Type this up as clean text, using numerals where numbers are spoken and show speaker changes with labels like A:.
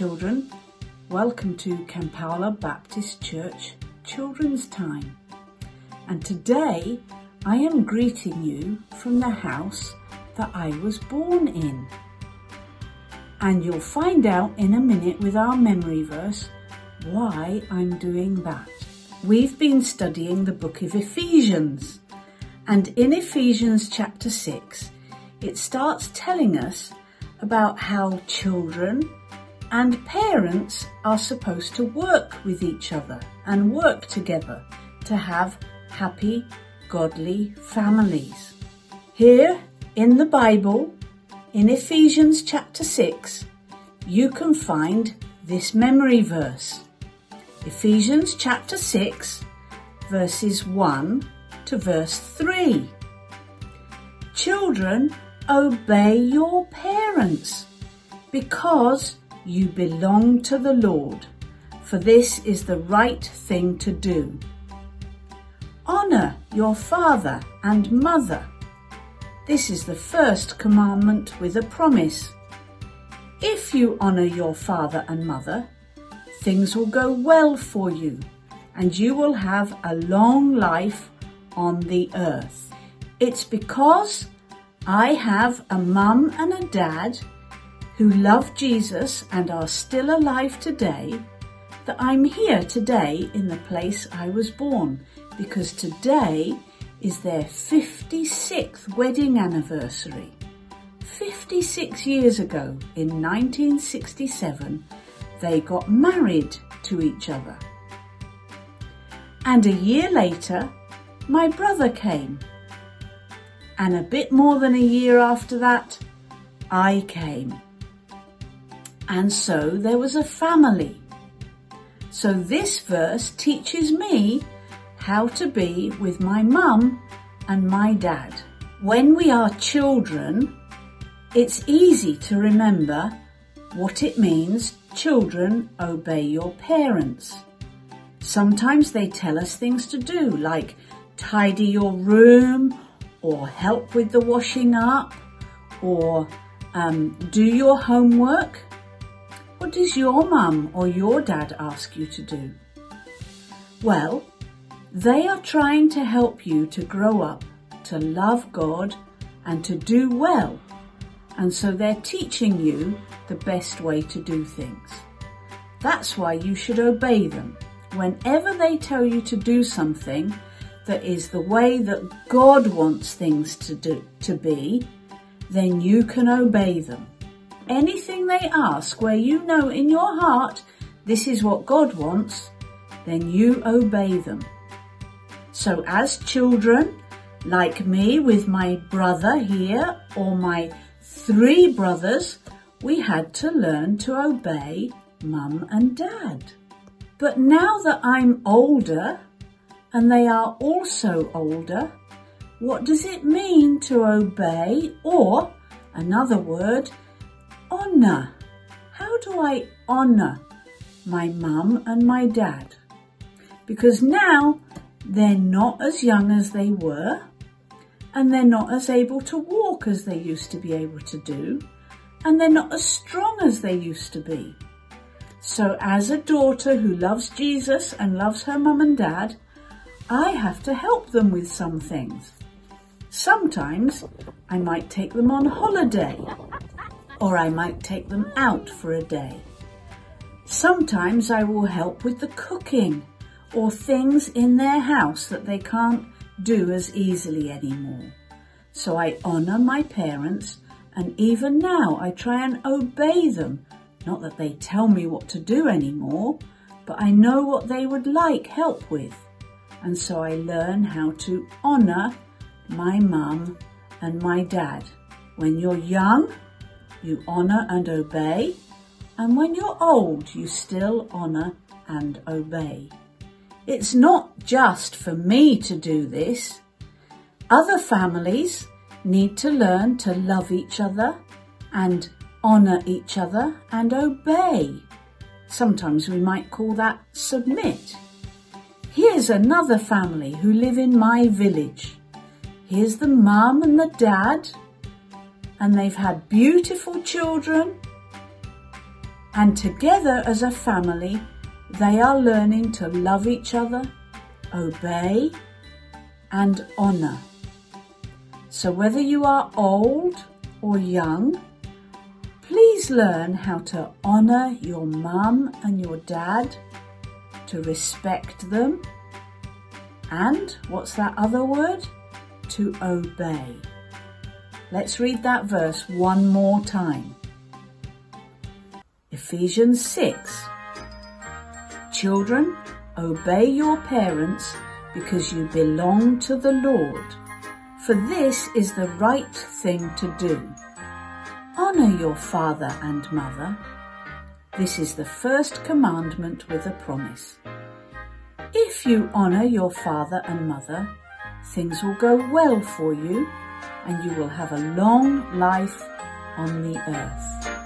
A: children, welcome to Kampala Baptist Church Children's Time. And today I am greeting you from the house that I was born in. And you'll find out in a minute with our memory verse why I'm doing that. We've been studying the book of Ephesians, and in Ephesians chapter 6 it starts telling us about how children and parents are supposed to work with each other and work together to have happy, godly families. Here in the Bible, in Ephesians chapter 6, you can find this memory verse. Ephesians chapter 6, verses 1 to verse 3. Children, obey your parents, because you belong to the Lord, for this is the right thing to do. Honour your father and mother. This is the first commandment with a promise. If you honour your father and mother, things will go well for you, and you will have a long life on the earth. It's because I have a mum and a dad who love Jesus and are still alive today that I'm here today in the place I was born, because today is their 56th wedding anniversary. 56 years ago, in 1967, they got married to each other. And a year later, my brother came. And a bit more than a year after that, I came. And so there was a family. So this verse teaches me how to be with my mum and my dad. When we are children, it's easy to remember what it means, children, obey your parents. Sometimes they tell us things to do, like tidy your room, or help with the washing up, or do your homework. What does your mum or your dad ask you to do? Well, they are trying to help you to grow up, to love God and to do well. And so they're teaching you the best way to do things. That's why you should obey them. Whenever they tell you to do something that is the way that God wants things to be, then you can obey them. Anything they ask where you know in your heart this is what God wants, then you obey them. So as children, like me with my brother here, or my 3 brothers, we had to learn to obey mum and dad. But now that I'm older, and they are also older, what does it mean to obey, or, another word, honour? How do I honour my mum and my dad? Because now they're not as young as they were, and they're not as able to walk as they used to be able to do, and they're not as strong as they used to be. So as a daughter who loves Jesus and loves her mum and dad, I have to help them with some things. Sometimes I might take them on holiday, or I might take them out for a day. Sometimes I will help with the cooking or things in their house that they can't do as easily anymore. So I honour my parents, and even now I try and obey them. Not that they tell me what to do anymore, but I know what they would like help with. And so I learn how to honour my mum and my dad. When you're young, you honour and obey, and when you're old, you still honour and obey. It's not just for me to do this. Other families need to learn to love each other and honour each other and obey. Sometimes we might call that submit. Here's another family who live in my village. Here's the mum and the dad, and they've had beautiful children, And together as a family, they are learning to love each other, obey, and honour. So whether you are old or young, please learn how to honour your mum and your dad, to respect them, and what's that other word? To obey. Let's read that verse one more time. Ephesians 6. Children, obey your parents because you belong to the Lord, for this is the right thing to do. Honour your father and mother. This is the first commandment with a promise. If you honour your father and mother, things will go well for you and you will have a long life on the earth.